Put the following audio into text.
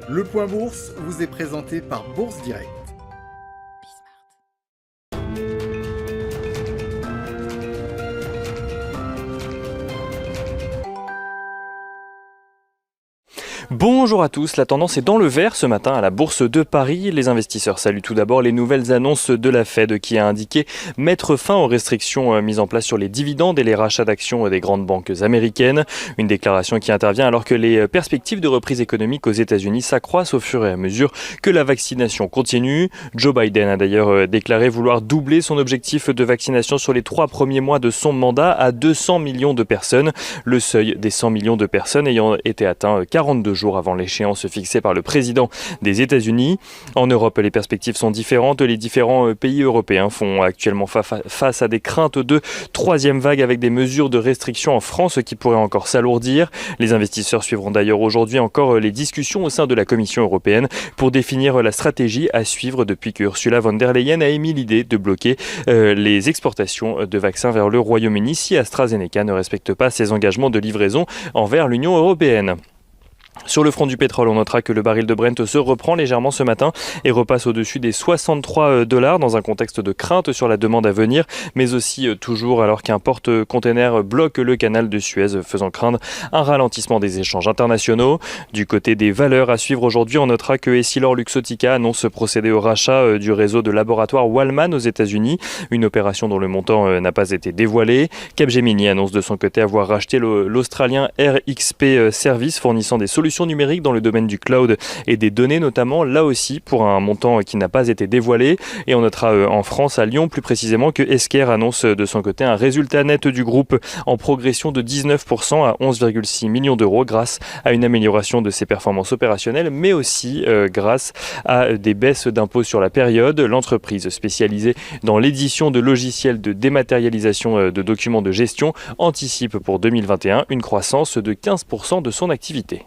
Le Point Bourse vous est présenté par Bourse Direct. Bonjour à tous, la tendance est dans le vert ce matin à la Bourse de Paris. Les investisseurs saluent tout d'abord les nouvelles annonces de la Fed qui a indiqué mettre fin aux restrictions mises en place sur les dividendes et les rachats d'actions des grandes banques américaines. Une déclaration qui intervient alors que les perspectives de reprise économique aux États-Unis s'accroissent au fur et à mesure que la vaccination continue. Joe Biden a d'ailleurs déclaré vouloir doubler son objectif de vaccination sur les 3 premiers mois de son mandat à 200 millions de personnes. Le seuil des 100 millions de personnes ayant été atteint 42 jours avant l'échéance fixée par le président des États-Unis. En Europe, les perspectives sont différentes. Les différents pays européens font actuellement face à des craintes de troisième vague avec des mesures de restriction en France qui pourraient encore s'alourdir. Les investisseurs suivront d'ailleurs aujourd'hui encore les discussions au sein de la Commission européenne pour définir la stratégie à suivre depuis que Ursula von der Leyen a émis l'idée de bloquer les exportations de vaccins vers le Royaume-Uni si AstraZeneca ne respecte pas ses engagements de livraison envers l'Union européenne. Sur le front du pétrole, on notera que le baril de Brent se reprend légèrement ce matin et repasse au-dessus des $63 dans un contexte de crainte sur la demande à venir, mais aussi toujours alors qu'un porte-container bloque le canal de Suez, faisant craindre un ralentissement des échanges internationaux. Du côté des valeurs à suivre aujourd'hui, on notera que Essilor-Luxottica annonce procéder au rachat du réseau de laboratoires Walman aux États-Unis, une opération dont le montant n'a pas été dévoilé. Capgemini annonce de son côté avoir racheté l'Australien RXP Service, fournissant des solutions numériques dans le domaine du cloud et des données notamment, là aussi pour un montant qui n'a pas été dévoilé. Et on notera en France, à Lyon plus précisément, que Esker annonce de son côté un résultat net du groupe en progression de 19% à 11,6 millions d'euros grâce à une amélioration de ses performances opérationnelles, mais aussi grâce à des baisses d'impôts sur la période. L'entreprise spécialisée dans l'édition de logiciels de dématérialisation de documents de gestion anticipe pour 2021 une croissance de 15% de son activité.